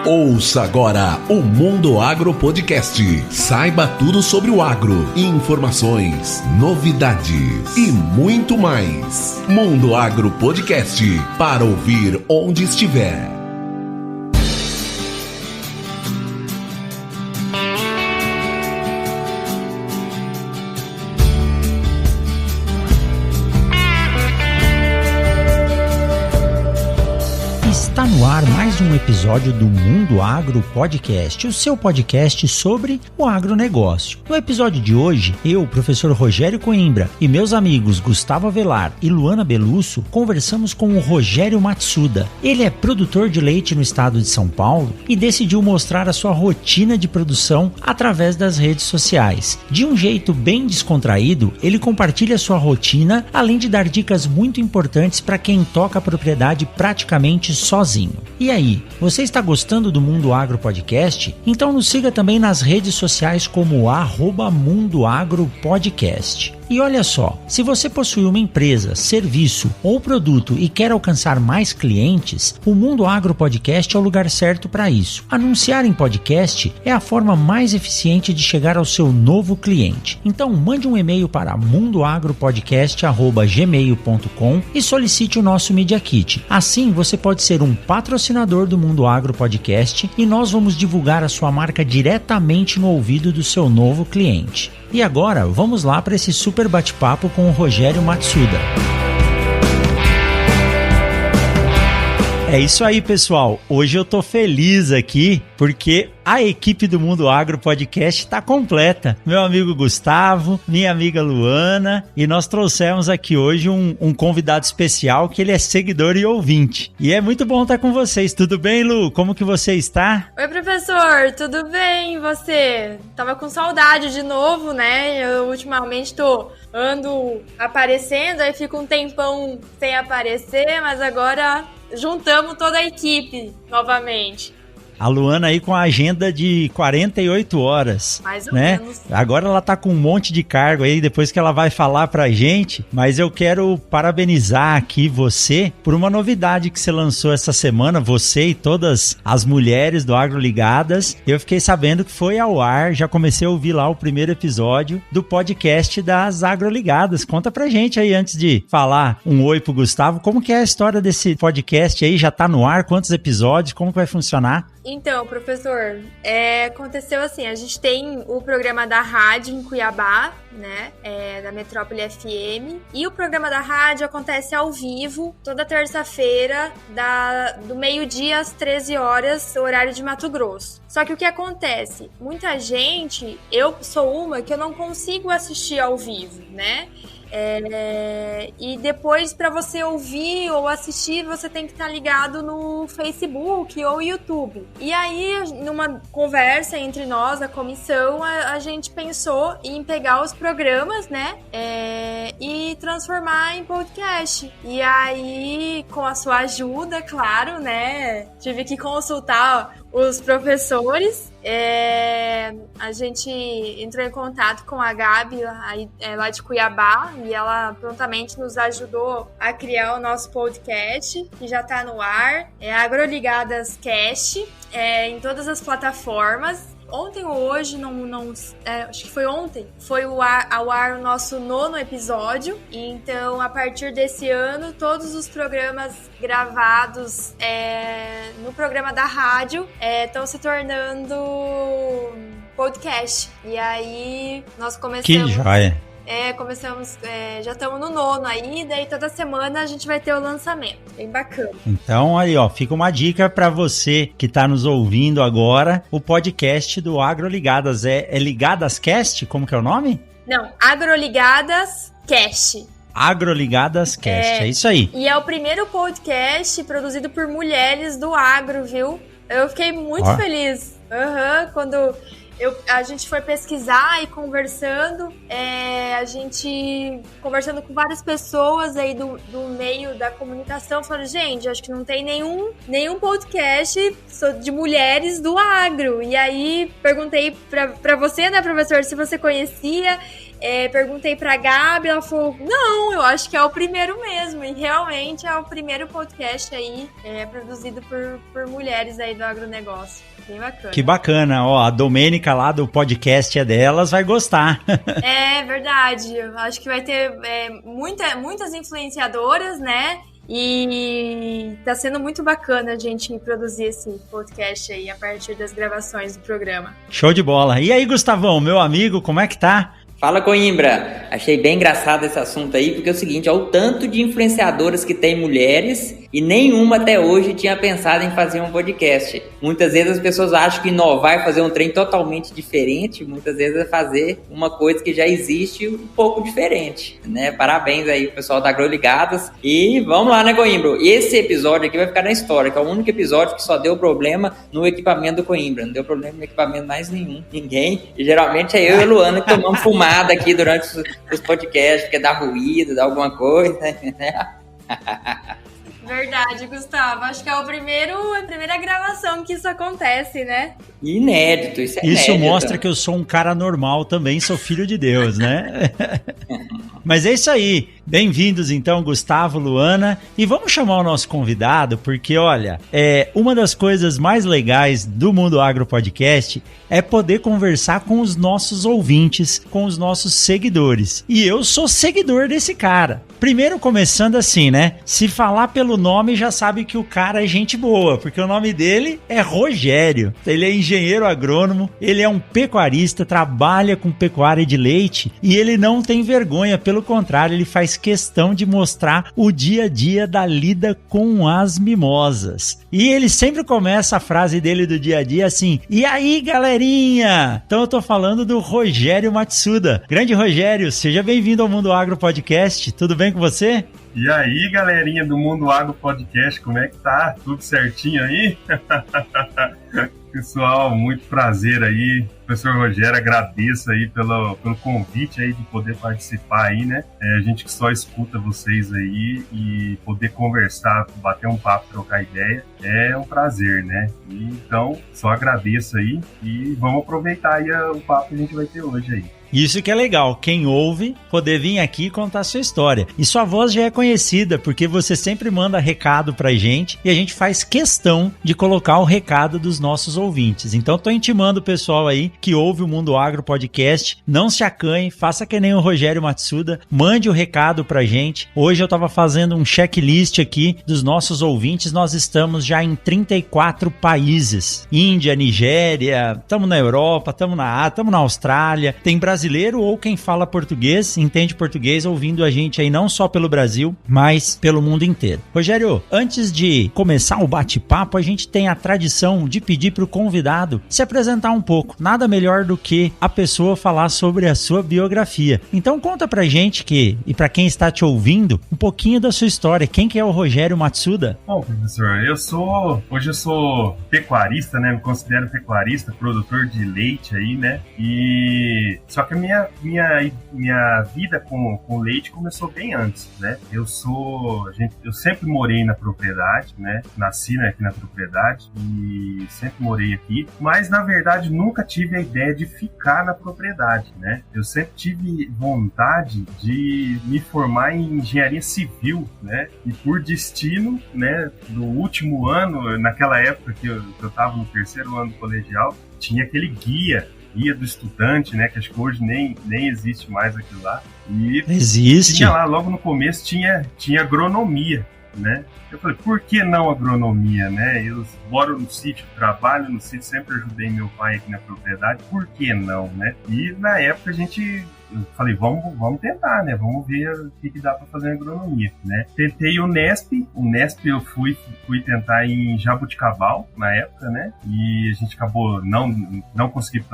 Ouça agora o Mundo Agro Podcast. Saiba tudo sobre o agro, informações, novidades e muito mais. Mundo Agro Podcast, para ouvir onde estiver. Está no ar mais um episódio do Mundo Agro Podcast, o seu podcast sobre o agronegócio. No episódio de hoje, eu, professor Rogério Coimbra, e meus amigos Gustavo Avelar e Luana Belusso conversamos com o Rogério Matsuda. Ele é produtor de leite no estado de São Paulo e decidiu mostrar a sua rotina de produção através das redes sociais. De um jeito bem descontraído, ele compartilha sua rotina, além de dar dicas muito importantes para quem toca a propriedade praticamente sozinho. E aí, você está gostando do Mundo Agro Podcast? Então nos siga também nas redes sociais como @Mundo Agro Podcast. E olha só, se você possui uma empresa, serviço ou produto e quer alcançar mais clientes, o Mundo Agro Podcast é o lugar certo para isso. Anunciar em podcast é a forma mais eficiente de chegar ao seu novo cliente. Então mande um e-mail para mundoagropodcast@gmail.com e solicite o nosso Media Kit. Assim você pode ser um patrocinador do Mundo Agro Podcast e nós vamos divulgar a sua marca diretamente no ouvido do seu novo cliente. E agora, vamos lá para esse super bate-papo com o Rogério Matsuda. É isso aí, pessoal. Hoje eu tô feliz aqui porque a equipe do Mundo Agro Podcast está completa. Meu amigo Gustavo, minha amiga Luana, e nós trouxemos aqui hoje um convidado especial que ele é seguidor e ouvinte. E é muito bom estar com vocês. Tudo bem, Lu? Como que você está? Oi, professor. Tudo bem? E você? Tava com saudade de novo, né? Eu ultimamente ando aparecendo, aí fico um tempão sem aparecer, mas agora juntamos toda a equipe novamente. A Luana aí com a agenda de 48 horas, mais ou né? menos. Agora ela tá com um monte de cargo aí, depois que ela vai falar pra gente, mas eu quero parabenizar aqui você por uma novidade que você lançou essa semana, você e todas as mulheres do Agro Ligadas. Eu fiquei sabendo que foi ao ar, já comecei a ouvir lá o primeiro episódio do podcast das Agro Ligadas. Conta pra gente aí, antes de falar um oi pro Gustavo, como que é a história desse podcast aí? Já tá no ar? Quantos episódios? Como que vai funcionar? Então, professor, aconteceu assim, a gente tem o programa da rádio em Cuiabá, né, da Metrópole FM, e o programa da rádio acontece ao vivo, toda terça-feira, do meio-dia às 13 horas, horário de Mato Grosso. Só que o que acontece? Muita gente, eu sou uma que eu não consigo assistir ao vivo, né? E depois, para você ouvir ou assistir, você tem que estar ligado no Facebook ou YouTube. E aí, numa conversa entre nós, a comissão, a gente pensou em pegar os programas, né, e transformar em podcast. E aí, com a sua ajuda, claro, né, tive que consultar os professores. A gente entrou em contato com a Gabi lá de Cuiabá e ela prontamente nos ajudou a criar o nosso podcast, que já está no ar, AgroLigadas Cast, em todas as plataformas. Ontem ou hoje, acho que foi ontem, foi ao ar o nosso 9º episódio. Então, a partir desse ano, todos os programas gravados no programa da rádio estão se tornando podcast. E aí, nós começamos... Que joia! Já estamos no 9º aí, daí toda semana a gente vai ter o lançamento. Bem bacana. Então aí, ó, fica uma dica para você que tá nos ouvindo agora, o podcast do AgroLigadas. É Ligadas Cast? Como que é o nome? Não, AgroLigadas Cast. AgroLigadas Cast, é isso aí. E é o primeiro podcast produzido por mulheres do agro, viu? Eu fiquei muito feliz. Quando a gente foi pesquisar e conversando, a gente conversando com várias pessoas aí do meio da comunicação, falando, gente, acho que não tem nenhum podcast de mulheres do agro. E aí perguntei pra você, né, professor, se você conhecia, perguntei pra Gabi, ela falou, não, eu acho que é o primeiro mesmo. E realmente é o primeiro podcast aí produzido por mulheres aí do agronegócio. Bem bacana. Que bacana, ó, a Domênica lá do podcast é delas, vai gostar. É verdade, eu acho que vai ter muitas influenciadoras, né? E tá sendo muito bacana a gente produzir esse podcast aí a partir das gravações do programa. Show de bola. E aí, Gustavão, meu amigo, como é que tá? Fala, Coimbra. Achei bem engraçado esse assunto aí, porque é o seguinte, olha o tanto de influenciadoras que tem mulheres e nenhuma até hoje tinha pensado em fazer um podcast. Muitas vezes as pessoas acham que inovar é fazer um trem totalmente diferente, muitas vezes é fazer uma coisa que já existe um pouco diferente, né? Parabéns aí, pessoal da AgroLigadas. E vamos lá, né, Coimbra? Esse episódio aqui vai ficar na história, que é o único episódio que só deu problema no equipamento do Coimbra. Não deu problema no equipamento mais nenhum, ninguém. E geralmente é eu e a Luana que tomamos fumada aqui durante os podcasts, porque dá ruído, dá alguma coisa, né? Verdade, Gustavo. Acho que é a primeira gravação que isso acontece, né? Inédito, isso é inédito. Isso mostra que eu sou um cara normal também, sou filho de Deus, né? Mas é isso aí. Bem-vindos então, Gustavo, Luana. E vamos chamar o nosso convidado, porque olha, uma das coisas mais legais do Mundo Agro Podcast é poder conversar com os nossos ouvintes, com os nossos seguidores. E eu sou seguidor desse cara. Primeiro começando assim, né? Se falar pelo nome, já sabe que o cara é gente boa, porque o nome dele é Rogério. Ele é engenheiro agrônomo, ele é um pecuarista, trabalha com pecuária de leite e ele não tem vergonha, pelo contrário, ele faz questão de mostrar o dia a dia da lida com as mimosas. E ele sempre começa a frase dele do dia a dia assim, e aí, galerinha? Então eu tô falando do Rogério Matsuda. Grande Rogério, seja bem-vindo ao Mundo Agro Podcast, tudo bem com você? E aí, galerinha do Mundo Agro Podcast, como é que tá? Tudo certinho aí? Pessoal, muito prazer aí. Professor Rogério, agradeço aí pelo convite aí de poder participar aí, né? A gente que só escuta vocês aí e poder conversar, bater um papo, trocar ideia, é um prazer, né? E, então, só agradeço aí e vamos aproveitar aí o papo que a gente vai ter hoje aí. Isso que é legal, quem ouve poder vir aqui e contar a sua história. E sua voz já é conhecida, porque você sempre manda recado pra gente e a gente faz questão de colocar o recado dos nossos ouvintes. Então tô intimando o pessoal aí que ouve o Mundo Agro Podcast, não se acanhe, faça que nem o Rogério Matsuda, mande o recado pra gente. Hoje eu tava fazendo um checklist aqui dos nossos ouvintes, nós estamos já em 34 países. Índia, Nigéria, estamos na Europa, estamos na Ásia, estamos na Austrália, tem brasileiro ou quem fala português, entende português, ouvindo a gente aí não só pelo Brasil, mas pelo mundo inteiro. Rogério, antes de começar o bate-papo, a gente tem a tradição de pedir para o convidado se apresentar um pouco. Nada melhor do que a pessoa falar sobre a sua biografia. Então conta pra gente e pra quem está te ouvindo, um pouquinho da sua história. Quem que é o Rogério Matsuda? Bom, professor, hoje eu sou pecuarista, né? Me considero pecuarista, produtor de leite aí, né? Só que a minha vida com leite começou bem antes, né? Eu sempre morei na propriedade, né? Nasci aqui na propriedade e sempre morei aqui, mas na verdade nunca tive a ideia de ficar na propriedade, né? Eu sempre tive vontade de me formar em engenharia civil, né? E por destino, né? No último ano, naquela época que eu estava no terceiro ano do colegial, tinha aquele guia do estudante, né? Que acho que hoje nem existe mais aquilo lá. E existe. Tinha lá, logo no começo, tinha agronomia, né? Eu falei, por que não agronomia, né? Eu moro no sítio, trabalho no sítio, sempre ajudei meu pai aqui na propriedade, por que não, né? E na época eu falei, vamos tentar, né? Vamos ver o que dá para fazer em agronomia, né? Tentei o Nesp eu fui tentar em Jaboticabal na época, né? E a gente acabou não consegui,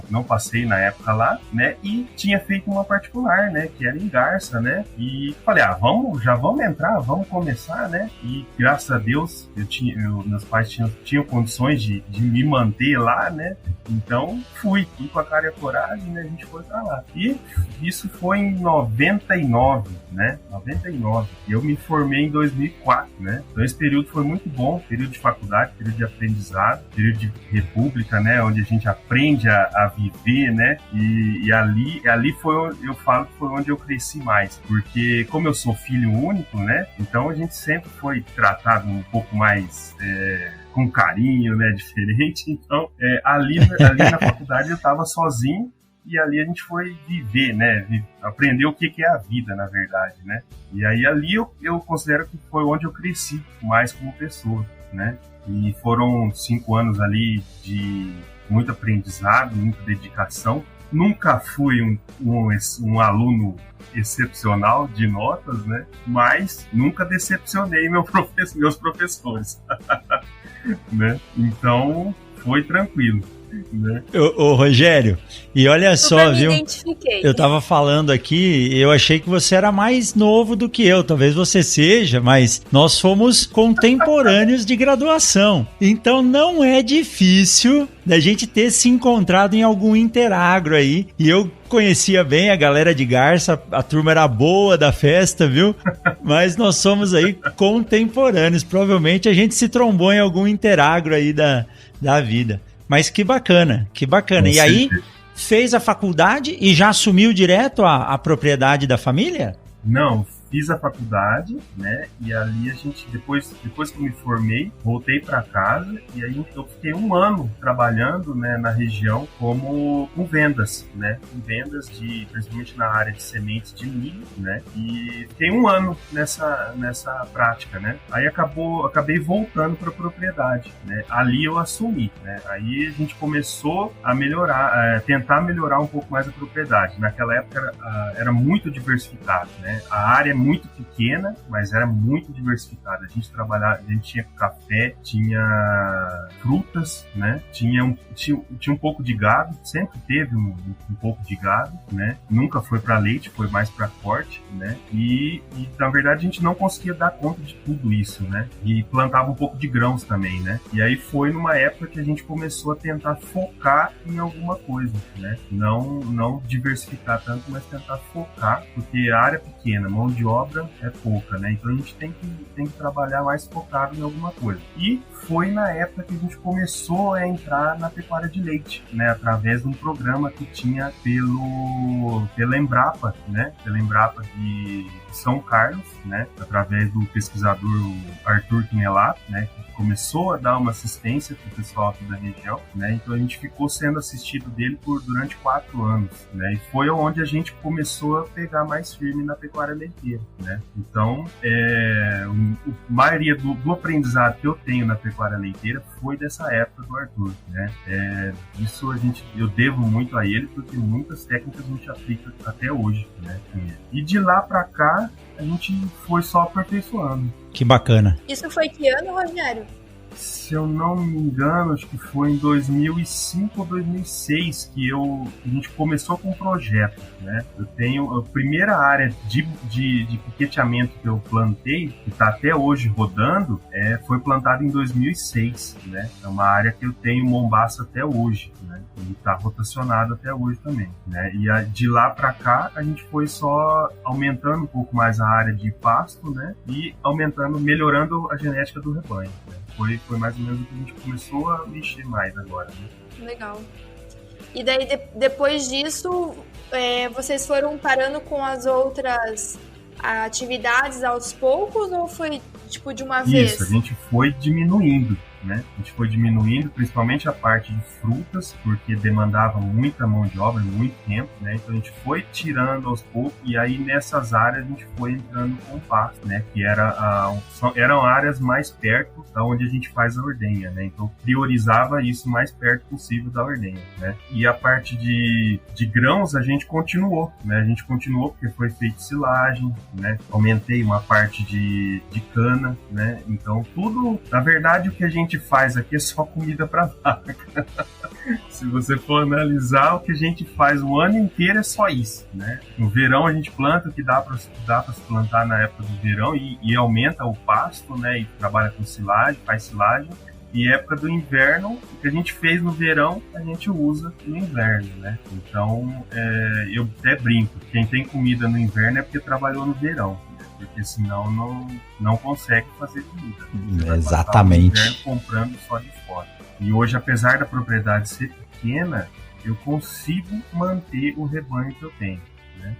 não passei na época lá, né? E tinha feito uma particular, né? Que era em Garça, né? E falei, já vamos entrar, vamos começar, né? E graças a Deus meus pais tinham condições de me manter lá, né? Então fui com a cara e a coragem, né? A gente foi pra lá. E isso foi em 99, né? 99. E eu me formei em 2004, né? Então esse período foi muito bom, período de faculdade, período de aprendizado, período de república, né? Onde a gente aprende a viver, né? E ali foi, eu falo que foi onde eu cresci mais, porque como eu sou filho único, né? Então a gente sempre foi tratado um pouco mais com carinho, né? Diferente. Então ali na faculdade eu estava sozinho. E ali a gente foi viver, né? Aprender o que é a vida, na verdade, né? E aí ali eu considero que foi onde eu cresci mais como pessoa, né? E foram 5 anos ali de muito aprendizado, muita dedicação. Nunca fui um aluno excepcional de notas, né? Mas nunca decepcionei meus professores, né? Então foi tranquilo. Né? Ô, Rogério, e olha só, viu? Identifiquei. Eu tava falando aqui, eu achei que você era mais novo do que eu, talvez você seja, mas nós fomos contemporâneos de graduação. Então não é difícil da gente ter se encontrado em algum interagro aí. E eu conhecia bem a galera de Garça, a turma era boa da festa, viu? Mas nós somos aí contemporâneos. Provavelmente a gente se trombou em algum interagro aí da vida. Mas que bacana, que bacana. E aí, fez a faculdade e já assumiu direto a propriedade da família? Não, fiz a faculdade, né? E ali a gente, depois que eu me formei, voltei para casa e aí eu fiquei 1 ano trabalhando, né, na região com vendas, né? Com vendas principalmente na área de sementes de milho, né? E fiquei 1 ano nessa prática, né? Aí acabei voltando para a propriedade, né? Ali eu assumi, né? Aí a gente começou a melhorar, tentar melhorar um pouco mais a propriedade. Naquela época era muito diversificado, né? A área muito pequena, mas era muito diversificada. A gente tinha café, tinha frutas, né? Tinha um pouco de gado, sempre teve um pouco de gado, né? Nunca foi para leite, foi mais para corte, né? E na verdade a gente não conseguia dar conta de tudo isso, né? E plantava um pouco de grãos também, né? E aí foi numa época que a gente começou a tentar focar em alguma coisa, né? Não diversificar tanto, mas tentar focar, porque a área é pequena, mão de obra é pouca, né? Então a gente tem que trabalhar mais focado em alguma coisa. E foi na época que a gente começou a entrar na pecuária de leite, né? Através de um programa que tinha pela Embrapa, né? Pela Embrapa de São Carlos, né? Através do pesquisador Arthur Quinelato, né? Que começou a dar uma assistência para o pessoal aqui da região, né? Então a gente ficou sendo assistido dele durante 4 anos, né? E foi onde a gente começou a pegar mais firme na pecuária leiteira, né? Então, a maioria do aprendizado que eu tenho na pecuária leiteira foi dessa época do Arthur, né? Isso eu devo muito a ele, porque muitas técnicas a gente aplica até hoje, né? E de lá para cá, a gente foi só aperfeiçoando. Que bacana. Isso foi que ano, Rogério? Se eu não me engano, acho que foi em 2005 ou 2006 que a gente começou com um projeto, né? Eu tenho a primeira área de piqueteamento que eu plantei, que está até hoje rodando, foi plantada em 2006, né? É uma área que eu tenho mombaça até hoje, né? E está rotacionado até hoje também, né? E de lá para cá a gente foi só aumentando um pouco mais a área de pasto, né? E melhorando a genética do rebanho, né? Foi mais ou menos o que a gente começou a mexer mais agora, né? Legal. E daí, depois disso, vocês foram parando com as outras atividades aos poucos ou foi, tipo, de uma vez? Isso, a gente foi diminuindo, né? A gente foi diminuindo principalmente a parte de frutas, porque demandava muita mão de obra, muito tempo, né? Então a gente foi tirando aos poucos e aí nessas áreas a gente foi entrando com pasto, né? Que eram áreas mais perto da onde a gente faz a ordenha, né? Então priorizava isso mais perto possível da ordenha, né? E a parte de grãos a gente continuou, né? A gente continuou porque foi feito silagem, né? Aumentei uma parte de cana, né? Então tudo, na verdade, o que a gente faz aqui é só comida para vaca. Se você for analisar, o que a gente faz o ano inteiro é só isso, né? No verão a gente planta o que dá para se plantar na época do verão e aumenta o pasto, né? E trabalha com silagem, faz silagem. E época do inverno, o que a gente fez no verão, a gente usa no inverno, né? Então, eu até brinco, quem tem comida no inverno é porque trabalhou no verão, né? Porque senão não consegue fazer comida. Exatamente. Inverno comprando só de fora. E hoje, apesar da propriedade ser pequena, eu consigo manter o rebanho que eu tenho, né?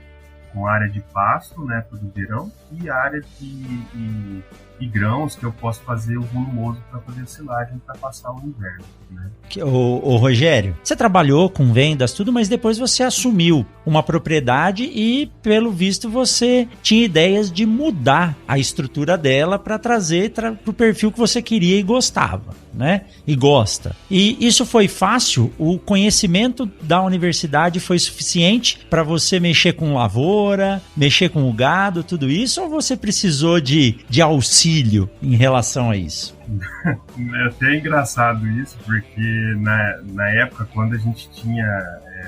Com área de pasto, né, para o verão, e área de grãos que eu posso fazer o volumoso para fazer a silagem para passar o inverno, né? Ô Rogério, você trabalhou com vendas, tudo, mas depois você assumiu uma propriedade e, pelo visto, você tinha ideias de mudar a estrutura dela para trazer para o perfil que você queria e gostava, né? E gosta. E isso foi fácil? O conhecimento da universidade foi suficiente para você mexer com lavoura, mexer com o gado, tudo isso? Ou você precisou de auxílio em relação a isso? É até engraçado isso, porque na época, quando a gente tinha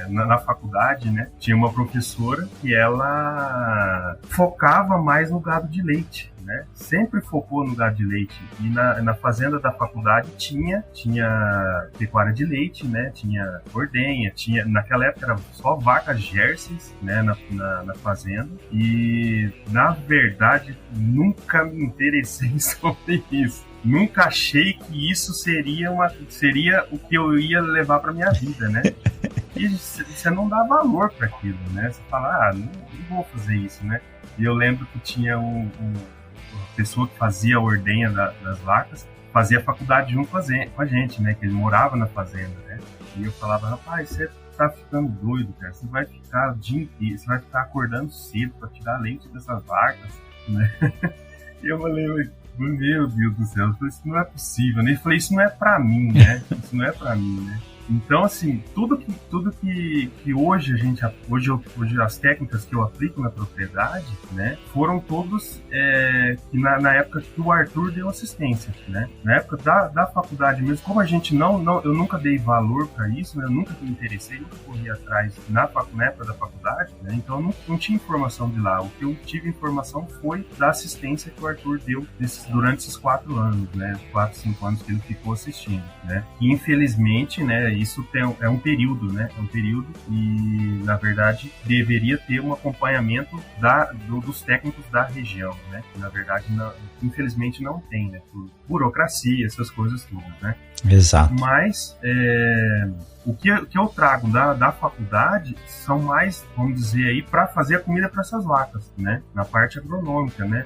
na faculdade, né, tinha uma professora que ela focava mais no gado de leite, né? Sempre focou no gado de leite. E na fazenda da faculdade tinha pecuária de leite, né? Tinha ordenha, naquela época era só vacas jerseys, né, na fazenda. E na verdade nunca me interessei sobre isso. Nunca achei que isso seria o que eu ia levar para minha vida, né? E você não dá valor para aquilo, né? Você fala, não vou fazer isso, né? E eu lembro que tinha uma pessoa que fazia a ordenha das vacas, fazia faculdade junto com a gente, né? Que ele morava na fazenda, né? E eu falava, rapaz, você tá ficando doido, cara. Você vai ficar o dia inteiro, você vai ficar acordando cedo para tirar leite dessas vacas, né? E eu falei, meu Deus do céu, isso não é possível, né? Eu falei, isso não é pra mim, né? Isso não é pra mim, né? Então, assim, tudo que hoje hoje as técnicas que eu aplico na propriedade, né, foram todos na época que o Arthur deu assistência, né? Na época da faculdade mesmo, como a gente eu nunca dei valor para isso, né? Eu nunca me interessei, nunca corri atrás na época da faculdade, né? Então eu não tinha informação de lá. O que eu tive informação foi da assistência que o Arthur deu durante esses 4 anos, né? 4, 5 anos que ele ficou assistindo, né? E infelizmente, né, isso é um período, né? É um período e, na verdade, deveria ter um acompanhamento dos técnicos da região, né? Que, na verdade, infelizmente não tem, né? Por burocracia, essas coisas todas, né? Exato. Mas o que eu trago da faculdade são mais, vamos dizer aí, para fazer a comida para essas vacas, né? Na parte agronômica, né?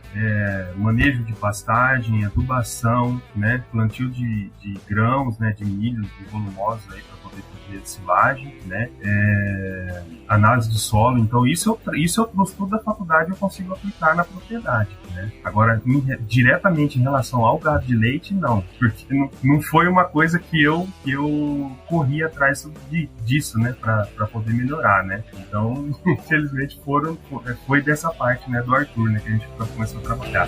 Manejo de pastagem, adubação, né? Plantio de grãos, né? De milho, de volumosos aí para poder fazer silagem, né? Análise de solo. Então isso no estudo da faculdade eu consigo aplicar na propriedade, né? Agora, diretamente em relação ao gado de leite, não, porque não foi uma coisa que eu corri atrás disso, né, para poder melhorar, né? Então, infelizmente foi dessa parte, né, do Arthur, né, que a gente começou a trabalhar.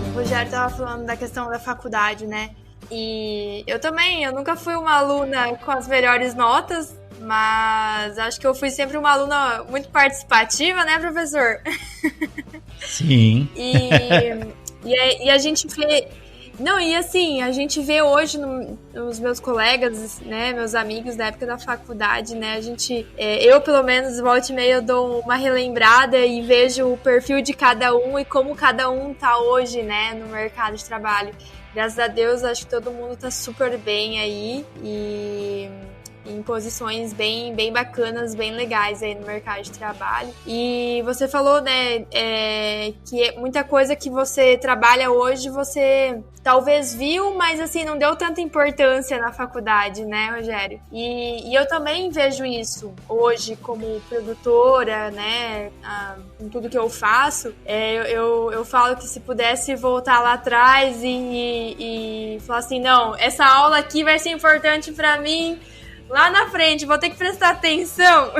O Rogério estava falando da questão da faculdade, né? E eu nunca fui uma aluna com as melhores notas, mas acho que eu fui sempre uma aluna muito participativa, né, professor? Sim. E a gente vê... Não, e assim, a gente vê hoje nos meus colegas, né, meus amigos da época da faculdade, né, eu pelo menos, volta e meia, eu dou uma relembrada e vejo o perfil de cada um e como cada um tá hoje, né, no mercado de trabalho. Graças a Deus, acho que todo mundo tá super bem aí e em posições bem bacanas, bem legais aí no mercado de trabalho. E você falou, né, que muita coisa que você trabalha hoje, você talvez viu, mas assim, não deu tanta importância na faculdade, né, Rogério? E eu também vejo isso hoje como produtora, né, em tudo que eu faço. Eu falo que se pudesse voltar lá atrás e falar assim, não, essa aula aqui vai ser importante pra mim lá na frente, vou ter que prestar atenção.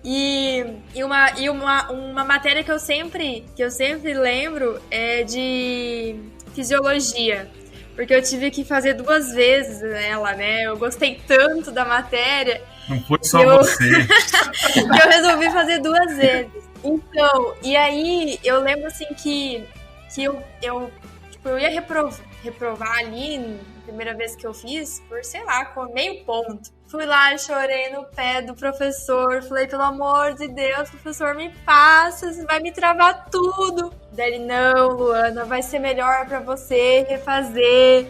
E uma matéria que eu sempre lembro é de fisiologia, porque eu tive que fazer 2 vezes ela, né? Eu gostei tanto da matéria. Não foi só você. Que eu resolvi fazer 2 vezes. Então, e aí eu lembro assim que eu ia reprovar ali na primeira vez que eu fiz, por, sei lá, com meio ponto. Fui lá e chorei no pé do professor, falei, pelo amor de Deus, professor, me passa, você vai me travar tudo. Daí ele, não, Luana, vai ser melhor pra você refazer,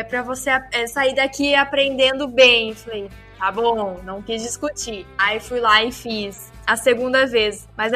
pra você sair daqui aprendendo bem. Falei, tá bom, não quis discutir. Aí fui lá e fiz a segunda vez. Mas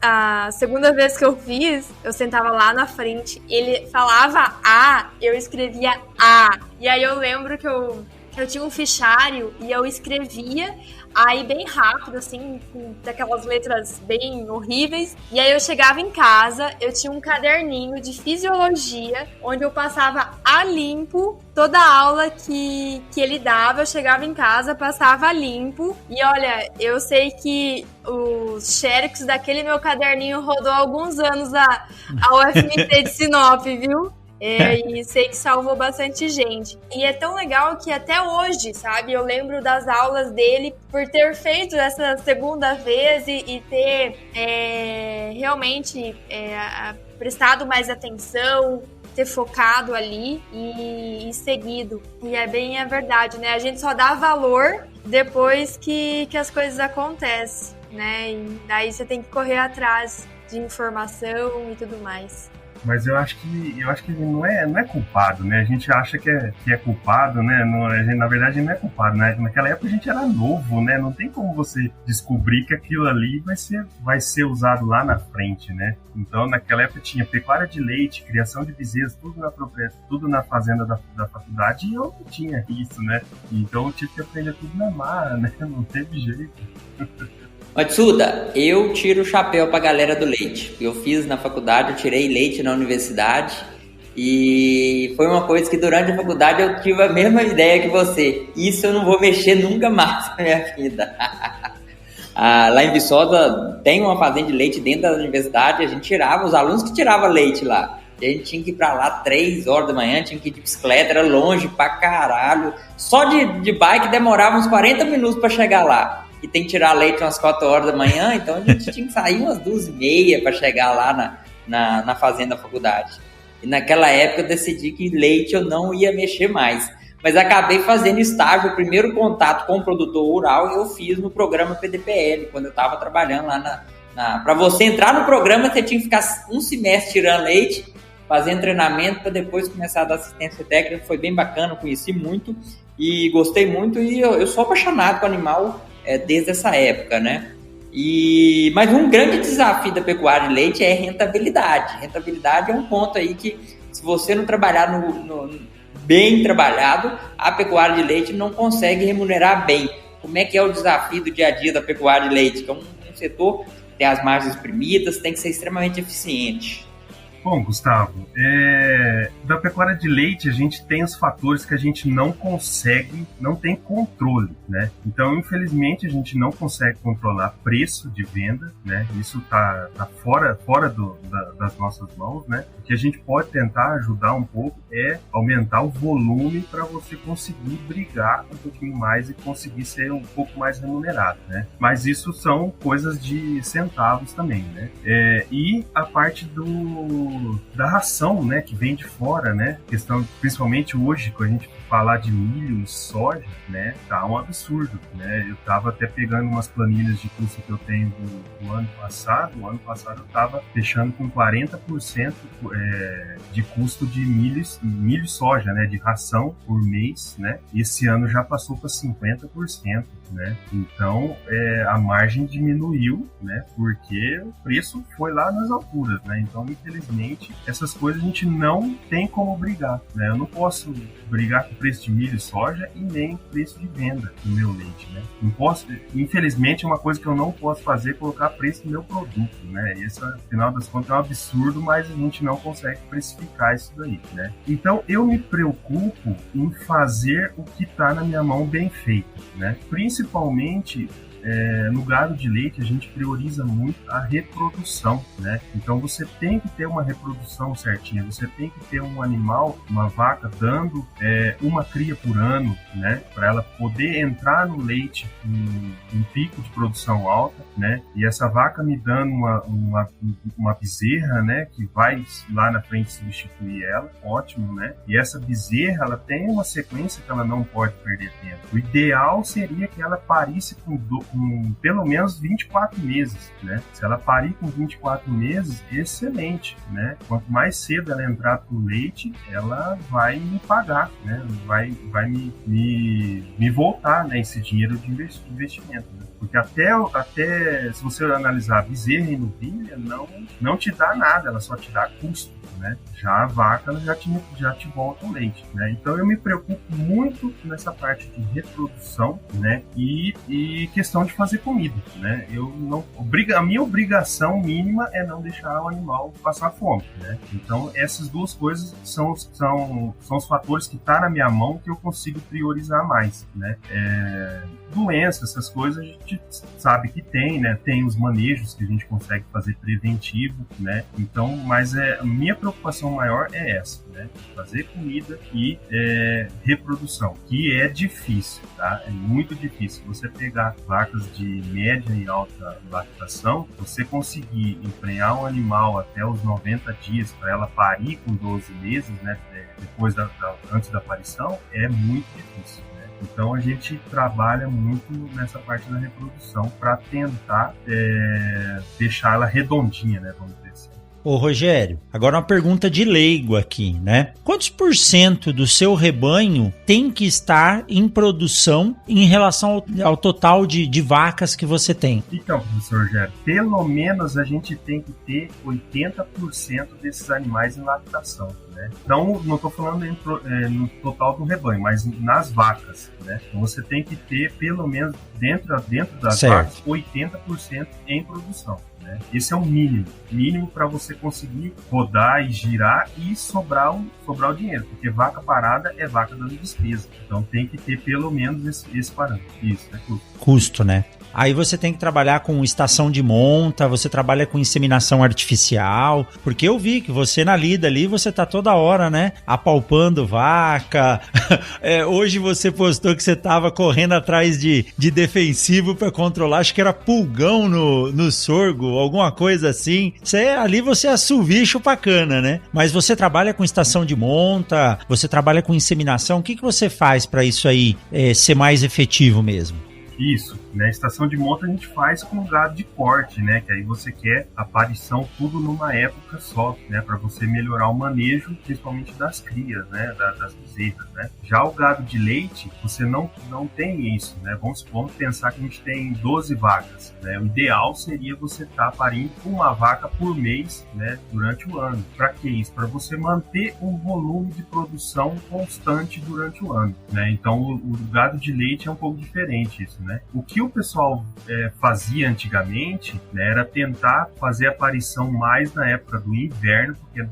a segunda vez que eu fiz, eu sentava lá na frente, ele falava A, eu escrevia A. E aí eu lembro que eu tinha um fichário e eu escrevia aí bem rápido, assim, com daquelas letras bem horríveis. E aí eu chegava em casa, eu tinha um caderninho de fisiologia, onde eu passava a limpo toda a aula que ele dava. Eu chegava em casa, passava a limpo. E olha, eu sei que os xerox daquele meu caderninho rodou alguns anos a UFMT de Sinop, viu? E sei que salvou bastante gente. E é tão legal que até hoje, sabe, eu lembro das aulas dele por ter feito essa segunda vez e ter realmente prestado mais atenção, ter focado ali e seguido. E é bem a verdade, né? A gente só dá valor depois que as coisas acontecem, né? E daí você tem que correr atrás de informação e tudo mais. Mas eu acho que ele não é culpado, né? A gente acha que é culpado, né? Na verdade, ele não é culpado, né? Naquela época a gente era novo, né? Não tem como você descobrir que aquilo ali vai ser usado lá na frente, né? Então, naquela época tinha pecuária de leite, criação de bezerros, tudo na fazenda da faculdade, e eu não tinha isso, né? Então eu tive que aprender tudo na marra, né? Não teve jeito. Matsuda, eu tiro o chapéu pra galera do leite. Eu fiz na faculdade, eu tirei leite na universidade e foi uma coisa que durante a faculdade eu tive a mesma ideia que você. Isso eu não vou mexer nunca mais na minha vida. Lá em Viçosa tem uma fazenda de leite dentro da universidade, a gente tirava, os alunos que tiravam leite lá. A gente tinha que ir pra lá 3 horas da manhã, tinha que ir de bicicleta, era longe pra caralho. Só de bike demorava uns 40 minutos pra chegar lá. E tem que tirar leite umas 4 horas da manhã, então a gente tinha que sair umas 2h30 para chegar lá na fazenda da faculdade. E naquela época eu decidi que leite eu não ia mexer mais. Mas acabei fazendo estágio, o primeiro contato com o produtor rural eu fiz no programa PDPL, quando eu estava trabalhando lá para você entrar no programa, você tinha que ficar um semestre tirando leite, fazendo treinamento para depois começar a dar assistência técnica. Foi bem bacana, conheci muito e gostei muito, e eu sou apaixonado com animal desde essa época, né? Mas um grande desafio da pecuária de leite é rentabilidade. Rentabilidade é um ponto aí que, se você não trabalhar bem trabalhado, a pecuária de leite não consegue remunerar bem. Como é que é o desafio do dia a dia da pecuária de leite? Que é um setor que tem as margens exprimidas, tem que ser extremamente eficiente. Bom, Gustavo, da pecuária de leite a gente tem os fatores que a gente não tem controle, né? Então, infelizmente, a gente não consegue controlar preço de venda, né? Isso tá fora das nossas mãos, né? O que a gente pode tentar ajudar um pouco é aumentar o volume para você conseguir brigar um pouquinho mais e conseguir ser um pouco mais remunerado, né? Mas isso são coisas de centavos também, né? E a parte da ração, né, que vem de fora, né, questão, principalmente hoje, quando a gente falar de milho e soja, né, tá um absurdo, né, eu tava até pegando umas planilhas de custo que eu tenho do ano passado. O ano passado eu tava fechando com 40% de custo de milho e soja, né, de ração por mês, né, esse ano já passou para 50%, né, então a margem diminuiu, né, porque o preço foi lá nas alturas, né, então infelizmente essas coisas a gente não tem como brigar, né, eu não posso brigar com o preço de milho e soja e nem o preço de venda do meu leite, né, não posso, infelizmente uma coisa que eu não posso fazer é colocar preço no meu produto, né, isso afinal das contas é um absurdo, mas a gente não consegue precificar isso daí, né, então eu me preocupo em fazer o que está na minha mão bem feito, né, principalmente no gado de leite a gente prioriza muito a reprodução, né? Então você tem que ter uma reprodução certinha, você tem que ter um animal, uma vaca dando uma cria por ano, né? Para ela poder entrar no leite um pico de produção alta, né? E essa vaca me dando uma bezerra, né? Que vai lá na frente substituir ela, ótimo, né? E essa bezerra, ela tem uma sequência que ela não pode perder tempo. O ideal seria que ela parisse com pelo menos 24 meses, né? Se ela parir com 24 meses, excelente, né? Quanto mais cedo ela entrar pro leite, ela vai me pagar, né? Vai me voltar, né? Esse dinheiro de investimento, né? Porque até se você analisar bezerra e novilha, não te dá nada, ela só te dá custo, né? Já a vaca, ela já te volta o leite, né? Então eu me preocupo muito nessa parte de reprodução, né? E questão de fazer comida, né? A minha obrigação mínima é não deixar o animal passar fome, né? Então essas duas coisas são os fatores que tá na minha mão que eu consigo priorizar mais, né? Doenças, essas coisas a gente sabe que tem, né? Tem os manejos que a gente consegue fazer preventivo, né? Então, mas a minha preocupação maior é essa, né? Fazer comida e reprodução, que é difícil, tá? É muito difícil. Você pegar vacas de média e alta lactação, você conseguir emprenhar um animal até os 90 dias para ela parir com 12 meses, né? Depois antes da aparição, é muito difícil. Então a gente trabalha muito nessa parte da reprodução para tentar deixar ela redondinha, né? Vamos dizer assim. Ô Rogério, agora uma pergunta de leigo aqui, né? Quantos % do seu rebanho tem que estar em produção em relação ao total de vacas que você tem? Então, professor Rogério, pelo menos a gente tem que ter 80% desses animais em lactação. Né? Não estou falando no total do rebanho, mas nas vacas, né? Então você tem que ter pelo menos dentro das vacas 80% em produção, né? Esse é o mínimo para você conseguir rodar e girar e sobrar o dinheiro, porque vaca parada é vaca dando despesa, então tem que ter pelo menos esse parâmetro. Isso, é custo, né? Aí você tem que trabalhar com estação de monta, você trabalha com inseminação artificial, porque eu vi que você na lida ali, você tá toda hora, né, apalpando vaca. Hoje você postou que você tava correndo atrás de defensivo para controlar, acho que era pulgão no sorgo, alguma coisa assim. Ali você assovia e chupa cana, né? Mas você trabalha com estação de monta, você trabalha com inseminação, o que você faz para isso aí ser mais efetivo mesmo? Isso, né? Estação de monta a gente faz com gado de corte, né? Que aí você quer aparição tudo numa época só, né? Para você melhorar o manejo, principalmente das crias, né? Das bezerras, né? Já o gado de leite, você não tem isso, né? Vamos pensar que a gente tem 12 vacas, né? O ideal seria você estar parindo uma vaca por mês, né? Durante o ano. Para que isso? Para você manter um volume de produção constante durante o ano, né? Então o gado de leite é um pouco diferente isso, né? O que o pessoal fazia antigamente, né, era tentar fazer aparição mais na época do inverno, porque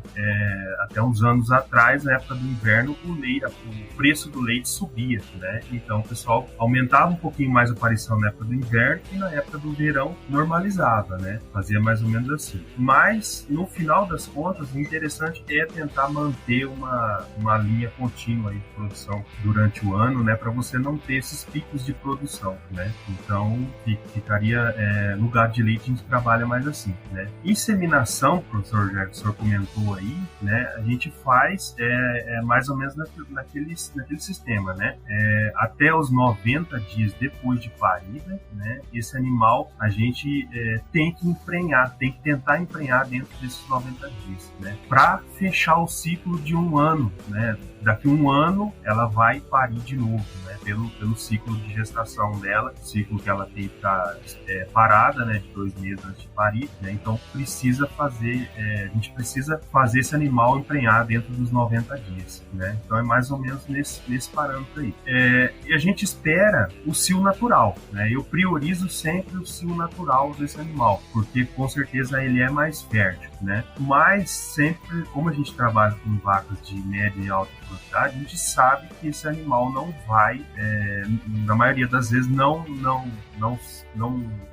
até uns anos atrás, na época do inverno, o preço do leite subia, né? Então o pessoal aumentava um pouquinho mais a aparição na época do inverno e na época do verão normalizava, né? Fazia mais ou menos assim. Mas no final das contas, o interessante é tentar manter uma linha contínua aí de produção durante o ano, né, para você não ter esses picos de produção, né? Então ficaria no gado de leite a gente trabalha mais assim, né? Inseminação, professor Rogério, que o senhor comentou aí, né? A gente faz mais ou menos naquele sistema, né? Até os 90 dias depois de parida, né? Esse animal a gente tem que tentar emprenhar dentro desses 90 dias, né? Para fechar o ciclo de um ano, né? Daqui a um ano ela vai parir de novo, né? Pelo ciclo de gestação dela, ciclo que ela tem que estar parada, né? De 2 meses antes de parir, né? Então a gente precisa fazer esse animal emprenhar dentro dos 90 dias, né? Então é mais ou menos nesse parâmetro aí. E a gente espera o cio natural, né? Eu priorizo sempre o cio natural desse animal, porque com certeza ele é mais fértil, né? Mas sempre, como a gente trabalha com vacas de média e alta velocidade, a gente sabe que esse animal não vai, na maioria das vezes, não não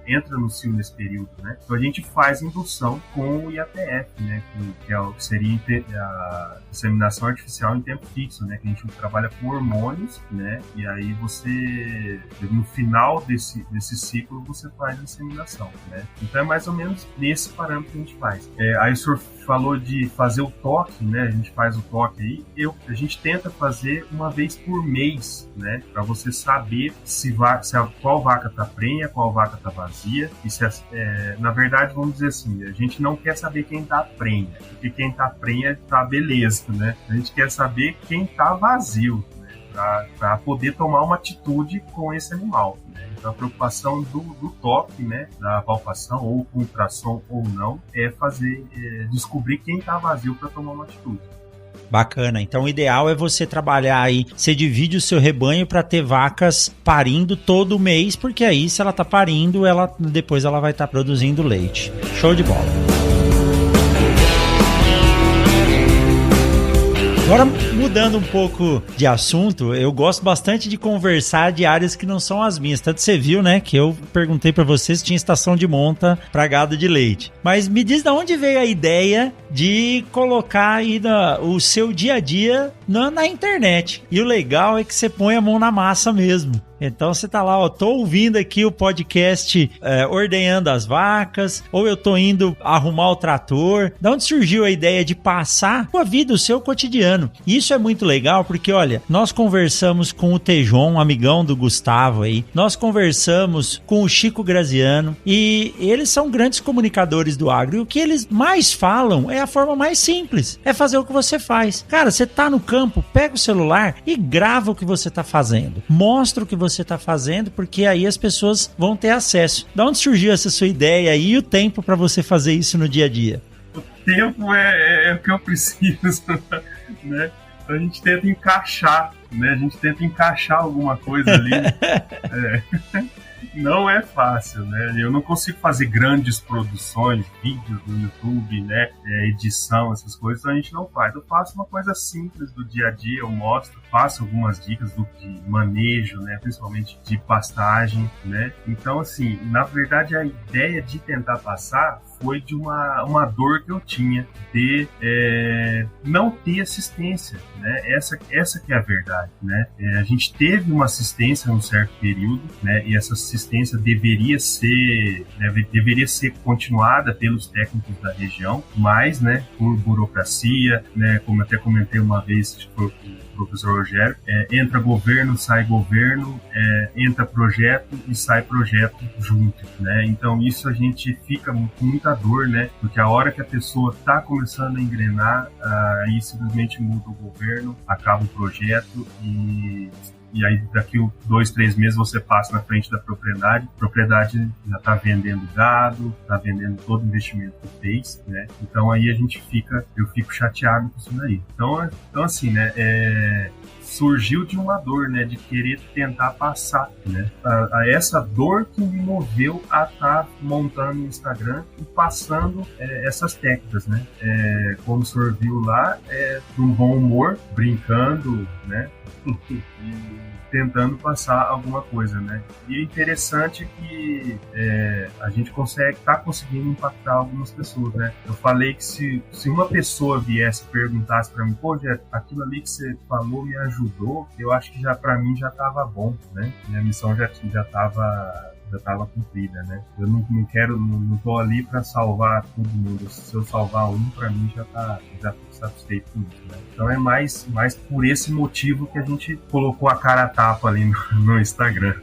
entra no cio nesse período, né? Então a gente faz indução com o IATF, né? Que seria a inseminação artificial em tempo fixo, né? Que a gente trabalha com hormônios, né? E aí você, no final desse ciclo, você faz a inseminação, né? Então é mais ou menos nesse parâmetro que a gente faz. Aí o senhor falou de fazer o toque, né? A gente faz o toque aí. A gente tenta fazer uma vez por mês, né? Para você saber qual vaca tá prenha, qual vaca tá vazia. E na verdade, vamos dizer assim, a gente não quer saber quem tá prenha, porque quem tá prenha tá beleza, né? A gente quer saber quem tá vazio, né? Para poder tomar uma atitude com esse animal, né? Então a preocupação do toque, né, da palpação, ou com ultrassom ou não, é descobrir quem tá vazio para tomar uma atitude. Bacana. Então o ideal é você trabalhar aí, você divide o seu rebanho para ter vacas parindo todo mês, porque aí se ela tá parindo, depois ela vai estar produzindo leite. Show de bola. Agora, mudando um pouco de assunto, eu gosto bastante de conversar de áreas que não são as minhas. Tanto você viu, né, que eu perguntei para você se tinha estação de monta para gado de leite. Mas me diz de onde veio a ideia de colocar aí o seu dia a dia na internet. E o legal é que você põe a mão na massa mesmo. Então você tá lá, ó, tô ouvindo aqui o podcast ordenhando as vacas, ou eu tô indo arrumar o trator. Da onde surgiu a ideia de passar a vida, o seu cotidiano? E isso é muito legal porque, olha, nós conversamos com o Tejon, um amigão do Gustavo aí, nós conversamos com o Chico Graziano, e eles são grandes comunicadores do agro, e o que eles mais falam é a forma mais simples, é fazer o que você faz. Cara, você tá no campo, pega o celular e grava o que você tá fazendo, mostra o que você está fazendo, porque aí as pessoas vão ter acesso. Da onde surgiu essa sua ideia e o tempo para você fazer isso no dia a dia? O tempo é o que eu preciso, né? A gente tenta encaixar, né? A gente tenta encaixar alguma coisa ali. Não é fácil, né? Eu não consigo fazer grandes produções, vídeos no YouTube, né? Edição, essas coisas, então a gente não faz. Eu faço uma coisa simples do dia a dia, eu passo algumas dicas de manejo, né? Principalmente de pastagem, né? Então, assim, na verdade, a ideia de tentar passar foi de uma dor que eu tinha de não ter assistência, né? Essa que é a verdade, né? A gente teve uma assistência num certo período, né? E essa assistência deveria ser continuada pelos técnicos da região, mas, né, por burocracia, né, como até comentei uma vez, tipo, professor Rogério, entra governo, sai governo, entra projeto e sai projeto junto, né? Então isso a gente fica com muita dor, né? Porque a hora que a pessoa está começando a engrenar, aí simplesmente muda o governo, acaba o projeto e aí daqui 2-3 meses você passa na frente da propriedade, a propriedade já está vendendo gado, está vendendo todo o investimento que fez, né? Então aí eu fico chateado com isso daí. Então assim, né, surgiu de uma dor, né, de querer tentar passar, né, a essa dor que me moveu a estar montando o Instagram e passando essas técnicas, né, como o senhor viu lá, de um bom humor, brincando, né, e tentando passar alguma coisa, né? E é interessante que a gente tá conseguindo impactar algumas pessoas, né? Eu falei que se uma pessoa viesse e perguntasse para mim, pô, Jé, aquilo ali que você falou me ajudou, eu acho que já para mim já tava bom, né? Minha missão já tava cumprida, né? Eu não tô ali para salvar todo mundo. Se eu salvar um, para mim já fico satisfeito com isso, né? Então é mais por esse motivo que a gente colocou a cara a tapa ali no Instagram.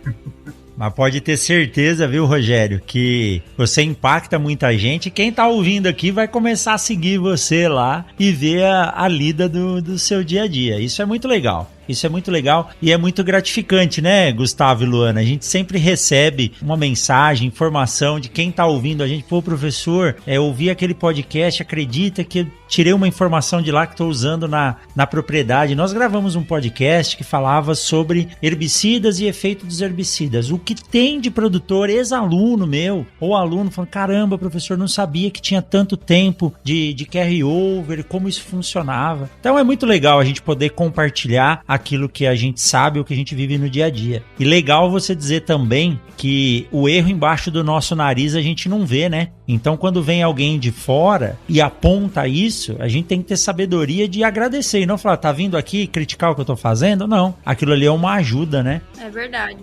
Mas pode ter certeza, viu, Rogério, que você impacta muita gente. Quem tá ouvindo aqui vai começar a seguir você lá e ver a lida do seu dia a dia. Isso é muito legal. Isso é muito legal e é muito gratificante, né, Gustavo e Luana? A gente sempre recebe uma mensagem, informação de quem tá ouvindo a gente. Pô, professor, ouvi aquele podcast, acredita que eu tirei uma informação de lá que estou usando na propriedade. Nós gravamos um podcast que falava sobre herbicidas e efeito dos herbicidas. O que tem de produtor, ex-aluno meu, ou aluno, falando, caramba, professor, não sabia que tinha tanto tempo de carry-over, como isso funcionava. Então é muito legal a gente poder compartilhar aquilo que a gente sabe ou que a gente vive no dia a dia. E legal você dizer também que o erro embaixo do nosso nariz a gente não vê, né? Então, quando vem alguém de fora e aponta isso, a gente tem que ter sabedoria de agradecer e não falar, tá vindo aqui criticar o que eu tô fazendo? Não, aquilo ali é uma ajuda, né? É verdade.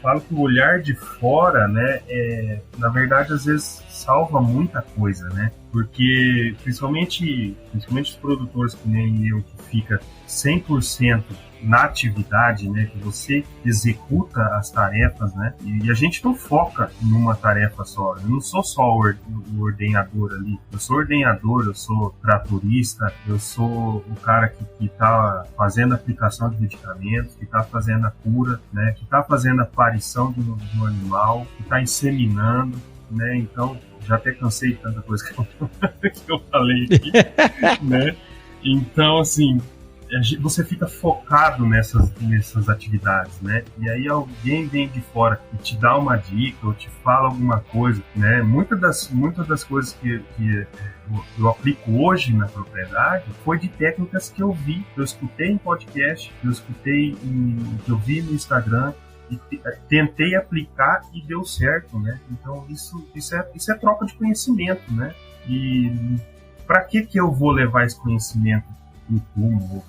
Falo que o olhar de fora, né, na verdade, às vezes salva muita coisa, né? Porque, principalmente os produtores que nem eu, que fica 100% na atividade, né, que você executa as tarefas, né, e a gente não foca em uma tarefa só. Eu não sou só o ordenhador ali, eu sou ordenhador, eu sou tratorista, eu sou o cara que tá fazendo a aplicação de medicamentos, que tá fazendo a cura, né, que tá fazendo a aparição de um animal, que tá inseminando, né, então já até cansei de tanta coisa que eu falei aqui, né, então assim, você fica focado nessas atividades, né? E aí alguém vem de fora e te dá uma dica ou te fala alguma coisa, né? Muitas das coisas que eu aplico hoje na propriedade foi de técnicas que eu vi, que eu escutei em podcast, que eu vi no Instagram, e tentei aplicar e deu certo, né? Então isso é troca de conhecimento, né? E para que eu vou levar esse conhecimento no túmulo,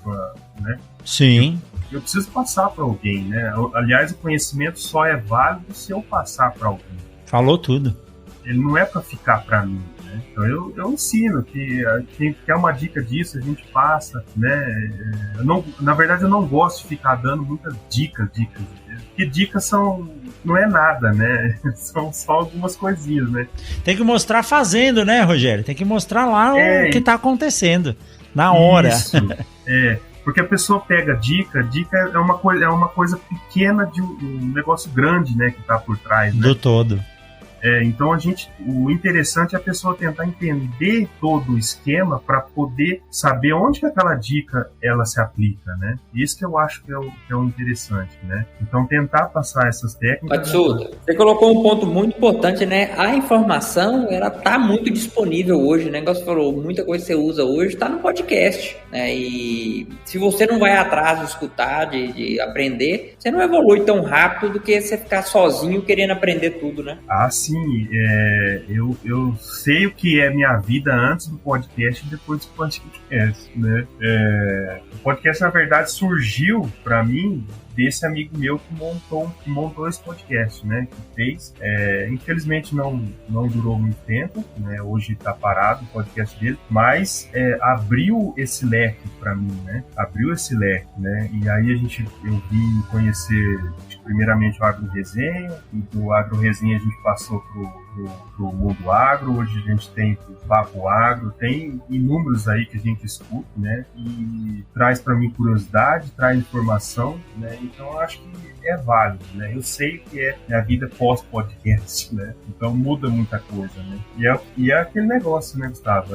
né? Sim. Eu preciso passar para alguém, né? Aliás, o conhecimento só é válido se eu passar para alguém. Falou tudo. Ele não é para ficar para mim, né? Então eu ensino que quem quer uma dica disso, a gente passa, né? Na verdade, eu não gosto de ficar dando muitas dicas, porque dicas não é nada, né? São só algumas coisinhas, né? Tem que mostrar fazendo, né, Rogério? Tem que mostrar lá o que tá acontecendo. Na hora. Isso, porque a pessoa pega dica é uma coisa pequena de um negócio grande, né, que tá por trás, né? Do todo. Então o interessante é a pessoa tentar entender todo o esquema para poder saber onde que aquela dica ela se aplica, né? Isso que eu acho que é o interessante, né? Então tentar passar essas técnicas. Matsuda, você colocou um ponto muito importante, né? A informação ela tá muito disponível hoje, né? Você falou, muita coisa que você usa hoje está no podcast, né? E se você não vai atrás de escutar, de aprender, você não evolui tão rápido do que você ficar sozinho querendo aprender tudo, né? Ah, sim. Eu sei o que é minha vida antes do podcast e depois do podcast, né? O podcast, na verdade, surgiu para mim desse amigo meu que montou esse podcast, né? Que fez. Infelizmente não durou muito tempo, né? Hoje está parado o podcast dele, mas abriu esse leque para mim, né? Abriu esse leque, né? E aí eu vim conhecer primeiramente o Agro Resenha, e do Agro Resenha a gente passou pro Mundo Agro, hoje a gente tem o Papo Agro, tem inúmeros aí que a gente escuta, né, e traz para mim curiosidade, traz informação, né, então eu acho que é válido, né, eu sei que é a vida pós-podcast, né, então muda muita coisa, né, e é aquele negócio, né, Gustavo,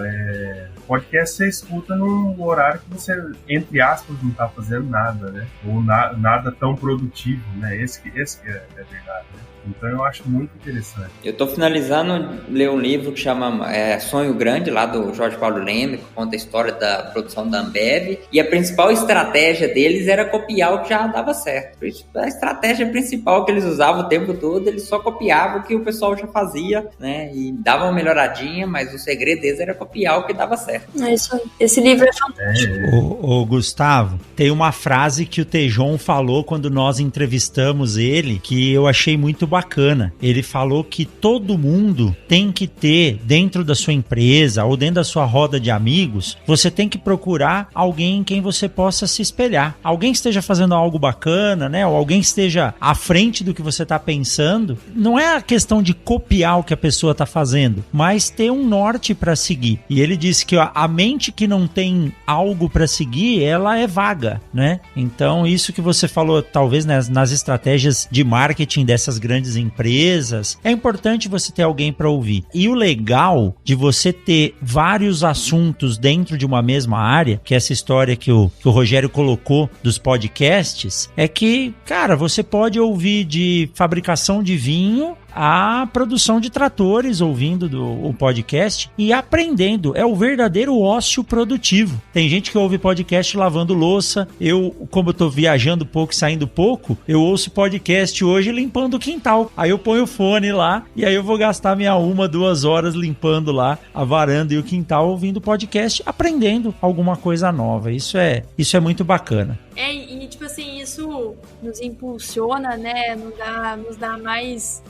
podcast você escuta num horário que você, entre aspas, não tá fazendo nada, né, ou nada tão produtivo, né, esse que é verdade, né. Então eu acho muito interessante. Eu estou finalizando ler um livro que chama Sonho Grande, lá do Jorge Paulo Leme, que conta a história da produção da Ambev, e a principal estratégia deles era copiar o que já dava certo. A estratégia principal que eles usavam o tempo todo, eles só copiavam o que o pessoal já fazia, né, e dava uma melhoradinha, mas o segredo deles era copiar o que dava certo. É isso aí. Esse livro é fantástico. Ô, Gustavo, tem uma frase que o Tejon falou quando nós entrevistamos ele, que eu achei muito bacana. Ele falou que todo mundo tem que ter dentro da sua empresa ou dentro da sua roda de amigos, você tem que procurar alguém em quem você possa se espelhar. Alguém que esteja fazendo algo bacana, né? Ou alguém que esteja à frente do que você está pensando. Não é a questão de copiar o que a pessoa está fazendo, mas ter um norte para seguir. E ele disse que a mente que não tem algo para seguir, ela é vaga, né? Então, isso que você falou, talvez nas estratégias de marketing dessas grandes empresas, é importante você ter alguém para ouvir. E o legal de você ter vários assuntos dentro de uma mesma área, que é essa história que o Rogério colocou dos podcasts, é que, cara, você pode ouvir de fabricação de vinho a produção de tratores ouvindo o podcast e aprendendo. É o verdadeiro ócio produtivo. Tem gente que ouve podcast lavando louça. Eu, como eu tô viajando pouco e saindo pouco, eu ouço podcast hoje limpando o quintal. Aí eu ponho o fone lá e aí eu vou gastar minha 1-2 horas limpando lá a varanda e o quintal ouvindo podcast, aprendendo alguma coisa nova. Isso é muito bacana. E tipo assim, isso nos impulsiona, né? Nos dá mais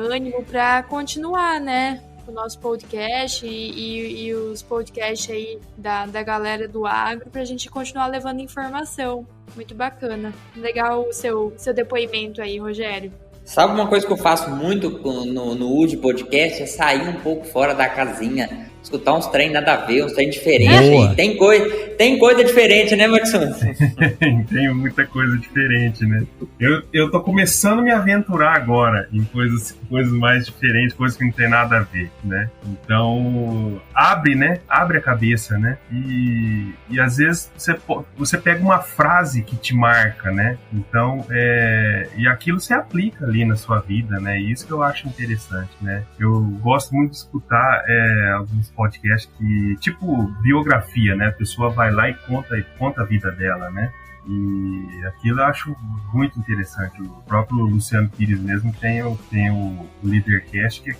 ânimo para continuar, né? O nosso podcast e os podcasts aí da galera do agro, pra gente continuar levando informação. Muito bacana. Legal o seu depoimento aí, Rogério. Sabe uma coisa que eu faço muito no UD Podcast? É sair um pouco fora da casinha, escutar uns trem nada a ver, uns trem diferentes. Tem coisa diferente, né, Maxon? Tem muita coisa diferente, né? Eu tô começando a me aventurar agora em coisas mais diferentes, coisas que não tem nada a ver, né? Então, abre a cabeça, né? E às vezes você pega uma frase que te marca, né? Então, e aquilo se aplica ali na sua vida, né? E isso que eu acho interessante, né? Eu gosto muito de escutar alguns podcasts que, tipo biografia, né? A pessoa vai lá e conta a vida dela, né? E aquilo eu acho muito interessante. O próprio Luciano Pires mesmo tem o Leadercast, que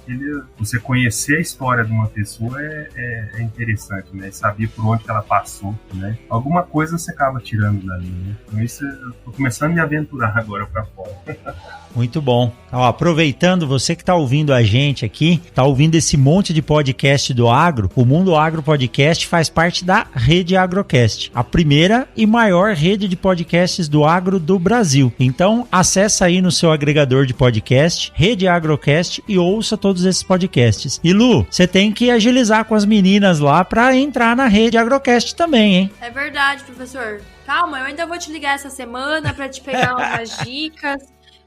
você conhecer a história de uma pessoa é interessante, né? Saber por onde ela passou, né? Alguma coisa você acaba tirando dali, né? Então isso eu tô começando a me aventurar agora pra fora. Muito bom. Ó, aproveitando, você que está ouvindo a gente aqui, está ouvindo esse monte de podcast do agro, o Mundo Agro Podcast faz parte da Rede Agrocast, a primeira e maior rede de podcasts do agro do Brasil. Então, acessa aí no seu agregador de podcast, Rede Agrocast, e ouça todos esses podcasts. E Lu, você tem que agilizar com as meninas lá para entrar na Rede Agrocast também, hein? É verdade, professor. Calma, eu ainda vou te ligar essa semana para te pegar umas dicas,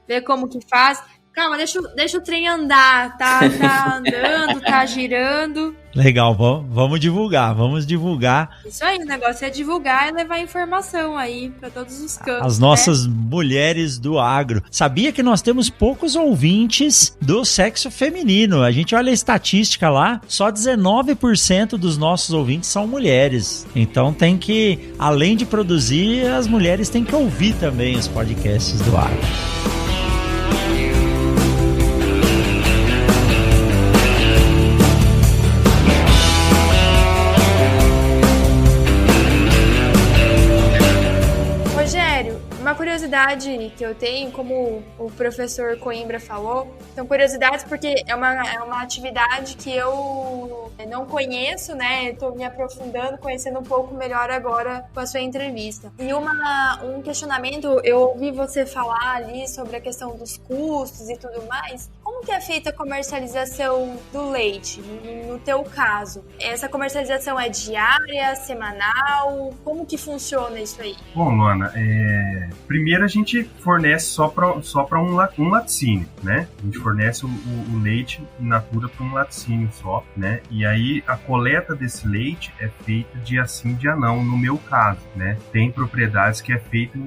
ver como que faz. Calma, deixa o trem andar, tá andando, tá girando. Legal, vamos divulgar. Isso aí, o negócio é divulgar e levar informação aí para todos os cantos. As nossas mulheres do agro. Sabia que nós temos poucos ouvintes do sexo feminino? A gente olha a estatística lá, só 19% dos nossos ouvintes são mulheres. Então tem que, além de produzir, as mulheres têm que ouvir também os podcasts do agro. Uma curiosidade que eu tenho, como o professor Coimbra falou, são curiosidades porque é uma atividade que eu não conheço, né? Estou me aprofundando, conhecendo um pouco melhor agora com a sua entrevista. E um questionamento, eu ouvi você falar ali sobre a questão dos custos e tudo mais. Como que é feita a comercialização do leite, no teu caso? Essa comercialização é diária, semanal? Como que funciona isso aí? Bom, Luana, primeiro a gente fornece só para um laticínio, né? A gente fornece o leite in natura para um laticínio só, né? E aí a coleta desse leite é feita dia sim, dia não, no meu caso, né? Tem propriedades que é feito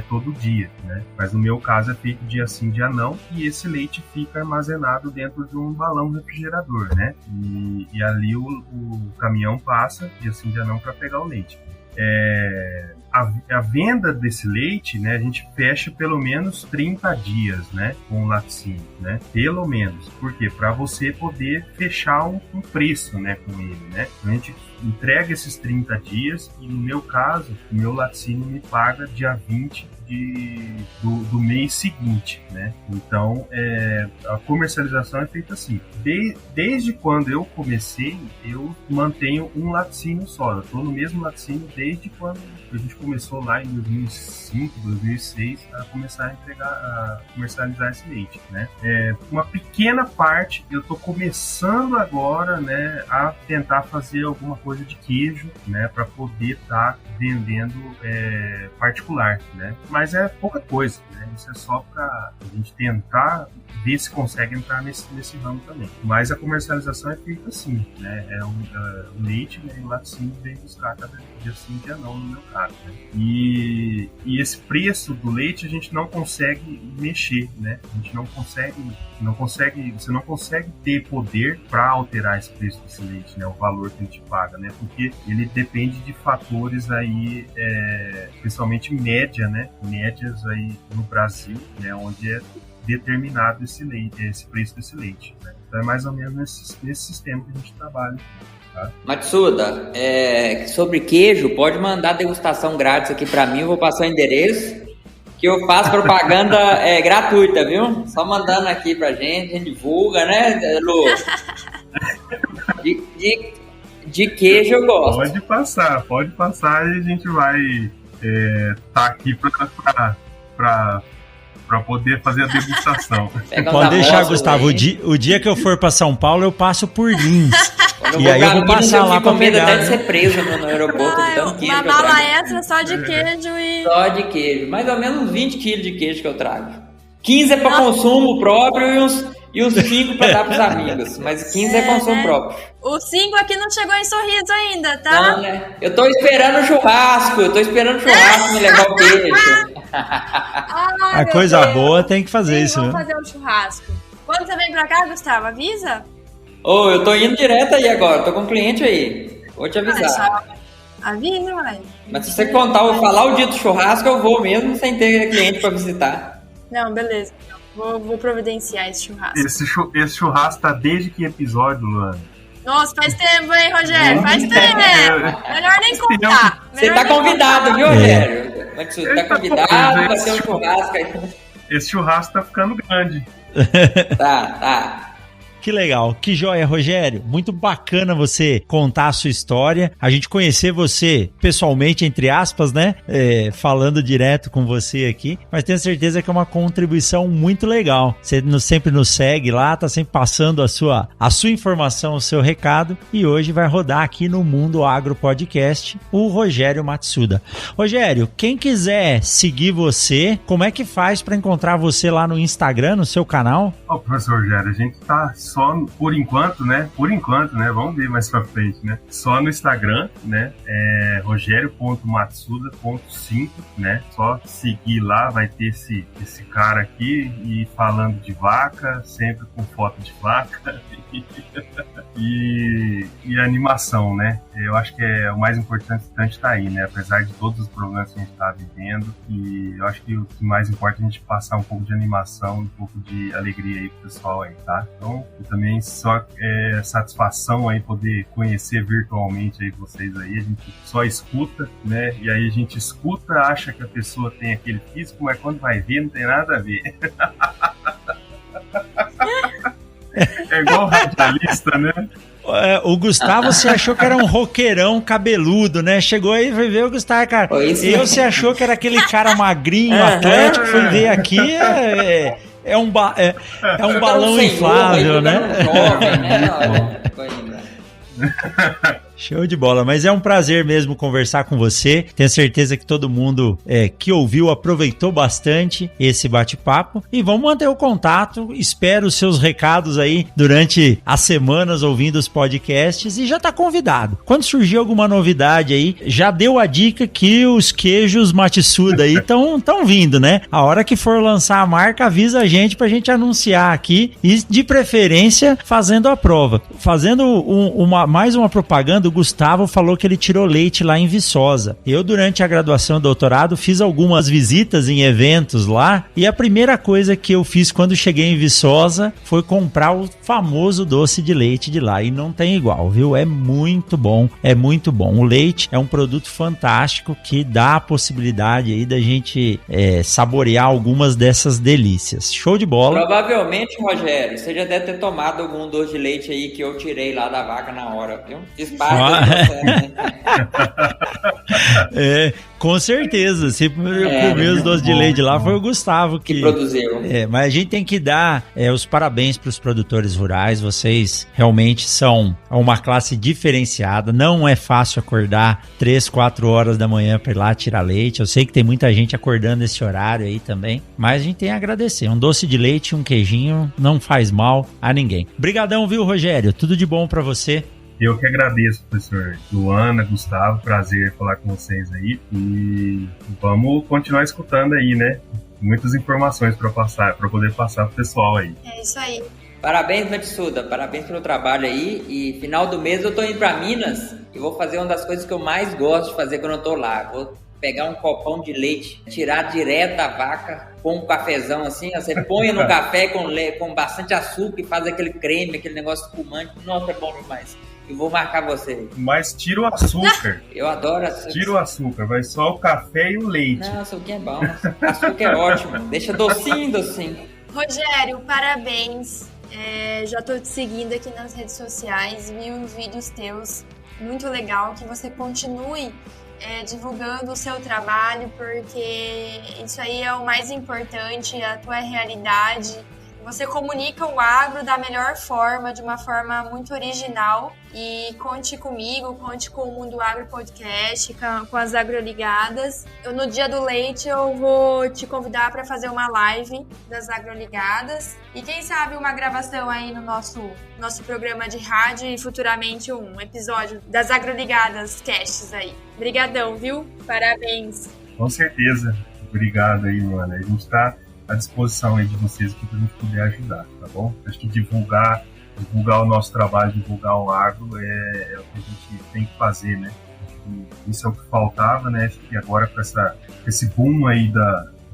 todo dia, né? Mas no meu caso é feito dia sim, dia não, e esse leite fica armazenado dentro de um balão refrigerador, né? E ali o caminhão passa dia sim, dia não para pegar o leite. A venda desse leite, né, a gente fecha pelo menos 30 dias, né, com o laticínio, né, pelo menos. Por quê? Para você poder fechar um preço, né, com ele, né. A gente entrega esses 30 dias e, no meu caso, o meu laticínio me paga dia 20 do mês seguinte, né? Então, a comercialização é feita assim. Desde quando eu comecei, eu mantenho um laticínio só. Eu estou no mesmo laticínio desde quando a gente começou lá em 2005, 2006 a começar a comercializar esse leite, né? Uma pequena parte eu estou começando agora, né, a tentar fazer alguma coisa de queijo, né, para poder estar vendendo particular, né? Mas é pouca coisa, né? Isso é só para a gente tentar ver se consegue entrar nesse ramo também. Mas a comercialização é feita assim, né? O leite, né, e o laticínio vem buscar cada dia sim, dia não, no meu caso, né? E esse preço do leite a gente não consegue mexer, né? A gente não consegue, você não consegue ter poder para alterar esse preço desse leite, né? O valor que a gente paga, né? Porque ele depende de fatores aí, principalmente média, né? Médias aí no Brasil, né? Onde é determinado esse preço desse leite, né? Então é mais ou menos nesse sistema que a gente trabalha. Tá? Matsuda, sobre queijo, pode mandar degustação grátis aqui para mim, eu vou passar o endereço, que eu faço propaganda gratuita, viu? Só mandando aqui pra gente, a gente divulga, né, Lu? De queijo eu gosto. Pode passar e a gente vai tá aqui pra poder fazer a degustação. Pode deixar, Gustavo. O dia que eu for para São Paulo, eu passo por Lins. E aí eu vou passar lá para pegar. Até de ser preso no aeroporto de tanto queijo. Uma mala extra só de queijo e... Só de queijo. Mais ou menos uns 20 quilos de queijo que eu trago. 15 é para consumo próprio e uns 5 para dar pros amigos. Mas 15 é consumo próprio. O 5 aqui não chegou em Sorriso ainda, tá? Não, né? Eu tô esperando o churrasco. Me levar o queijo. A coisa boa tem que fazer isso, né? Vamos fazer um churrasco. Quando você vem pra cá, Gustavo, avisa? Eu tô indo direto aí agora, tô com um cliente aí. Vou te avisar. Avisa, mãe. Mas se você falar o dia do churrasco, eu vou mesmo sem ter cliente pra visitar. Não, beleza. Vou providenciar esse churrasco. Esse churrasco tá desde que episódio, Luana? Nossa, faz tempo, hein, Rogério? Faz tempo. Melhor nem contar. Você tá convidado, viu, Rogério? Você tá convidado pra ter um churrasco aí. Esse churrasco tá ficando grande. Tá. Que legal, que joia, Rogério. Muito bacana você contar a sua história, a gente conhecer você pessoalmente, entre aspas, né? Falando direto com você aqui, mas tenho certeza que é uma contribuição muito legal. Você sempre nos segue lá, tá sempre passando a sua informação, o seu recado, e hoje vai rodar aqui no Mundo Agro Podcast o Rogério Matsuda. Rogério, quem quiser seguir você, como é que faz para encontrar você lá no Instagram, no seu canal? Professor Rogério, a gente tá só por enquanto, né? Vamos ver mais pra frente, né? Só no Instagram, né? Rogério.matsuda.5, né? Só seguir lá, vai ter esse cara aqui e falando de vaca, sempre com foto de vaca e animação, né? Eu acho que o mais importante tá aí, né? Apesar de todos os problemas que a gente tá vivendo, e eu acho que o que mais importa é a gente passar um pouco de animação, um pouco de alegria aí pro pessoal aí, tá? Então, também só satisfação aí poder conhecer virtualmente aí vocês aí, a gente só escuta, né? E aí a gente escuta, acha que a pessoa tem aquele físico, mas quando vai ver não tem nada a ver. É igual radialista, né? O Gustavo se achou que era um roqueirão cabeludo, né? Chegou aí e foi ver o Gustavo, cara. Você achou que era aquele cara magrinho, atlético, foi ver aqui, é um balão inflável, né? Jovem, né? Show de bola, mas é um prazer mesmo conversar com você. Tenho certeza que todo mundo que ouviu aproveitou bastante esse bate-papo e vamos manter o contato. Espero os seus recados aí durante as semanas ouvindo os podcasts e já tá convidado. Quando surgir alguma novidade aí, já deu a dica que os queijos Matsuda aí estão vindo, né? A hora que for lançar a marca, avisa a gente pra gente anunciar aqui e de preferência fazendo a prova. Fazendo mais uma propaganda, o Gustavo falou que ele tirou leite lá em Viçosa. Eu, durante a graduação e doutorado, fiz algumas visitas em eventos lá e a primeira coisa que eu fiz quando cheguei em Viçosa foi comprar o famoso doce de leite de lá e não tem igual, viu? É muito bom, é muito bom. O leite é um produto fantástico que dá a possibilidade aí da gente saborear algumas dessas delícias. Show de bola. Provavelmente, Rogério, você já deve ter tomado algum doce de leite aí que eu tirei lá da vaca na hora, viu? Fiz parte do processo, né? Com certeza. Se comer os doces de leite lá, foi o Gustavo que produziu. Mas a gente tem que dar os parabéns para os produtores rurais. Vocês realmente são uma classe diferenciada. Não é fácil acordar 3, 4 horas da manhã para ir lá tirar leite. Eu sei que tem muita gente acordando esse horário aí também, mas a gente tem a agradecer. Um doce de leite, um queijinho não faz mal a ninguém. Brigadão, viu, Rogério? Tudo de bom para você. Eu que agradeço, professor Luana, Gustavo, prazer falar com vocês aí, e vamos continuar escutando aí, né? Muitas informações para poder passar pro pessoal aí. É isso aí. Parabéns, Matsuda, parabéns pelo trabalho aí, e final do mês eu tô indo para Minas e vou fazer uma das coisas que eu mais gosto de fazer quando eu tô lá. Vou pegar um copão de leite, tirar direto da vaca, pôr um cafezão assim, você põe no café com bastante açúcar e faz aquele creme, aquele negócio espumante. Nossa, é bom demais. Eu vou marcar você. Mas tira o açúcar. Eu adoro açúcar. Tira o açúcar, vai só o café e o leite. Não, açúcar é bom. Açúcar é ótimo. Deixa docinho. Rogério, parabéns. Já tô te seguindo aqui nas redes sociais, vi uns vídeos teus, muito legal, que você continue divulgando o seu trabalho, porque isso aí é o mais importante, a tua realidade. Você comunica o agro da melhor forma, de uma forma muito original. E conte comigo, conte com o Mundo Agro Podcast, com as Agroligadas. No dia do leite eu vou te convidar para fazer uma live das Agroligadas. E quem sabe uma gravação aí no nosso programa de rádio e futuramente um episódio das Agroligadas Casts aí. Obrigadão, viu? Parabéns. Com certeza. Obrigado aí, Luana. A gente está à disposição aí de vocês aqui para a gente poder ajudar, tá bom? Acho que divulgar o nosso trabalho, divulgar o agro é o que a gente tem que fazer, né? Isso é o que faltava, né? E agora com esse boom aí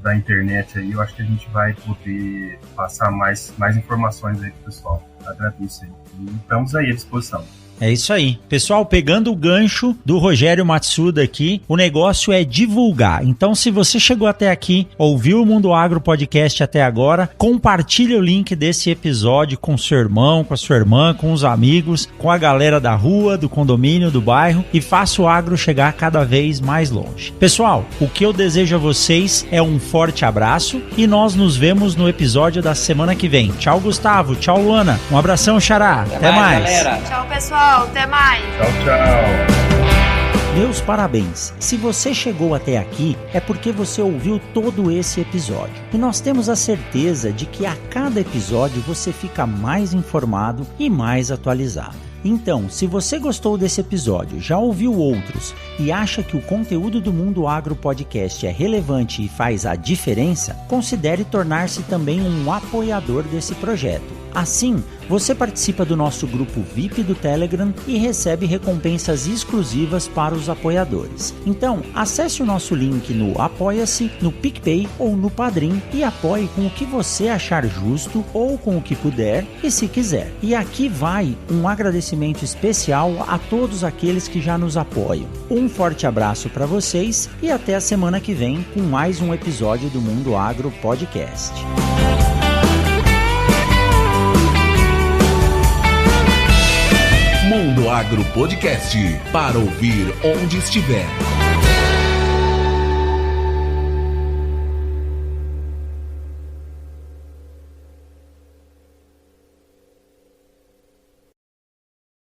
da internet aí, eu acho que a gente vai poder passar mais informações aí pro pessoal. Agradeço aí. E estamos aí à disposição. É isso aí. Pessoal, pegando o gancho do Rogério Matsuda aqui, o negócio é divulgar. Então, se você chegou até aqui, ouviu o Mundo Agro Podcast até agora, compartilha o link desse episódio com seu irmão, com a sua irmã, com os amigos, com a galera da rua, do condomínio, do bairro e faça o agro chegar cada vez mais longe. Pessoal, o que eu desejo a vocês é um forte abraço e nós nos vemos no episódio da semana que vem. Tchau, Gustavo. Tchau, Luana. Um abração, Xará. Até mais. Galera. Tchau, pessoal. Até mais. Tchau. Meus parabéns! Se você chegou até aqui, é porque você ouviu todo esse episódio. E nós temos a certeza de que a cada episódio você fica mais informado e mais atualizado. Então, se você gostou desse episódio, já ouviu outros e acha que o conteúdo do Mundo Agro Podcast é relevante e faz a diferença, considere tornar-se também um apoiador desse projeto. Assim, você participa do nosso grupo VIP do Telegram e recebe recompensas exclusivas para os apoiadores. Então, acesse o nosso link no Apoia-se, no PicPay ou no Padrim e apoie com o que você achar justo ou com o que puder e se quiser. E aqui vai um agradecimento especial a todos aqueles que já nos apoiam. Um forte abraço para vocês e até a semana que vem com mais um episódio do Mundo Agro Podcast. Mundo Agro Podcast, para ouvir onde estiver.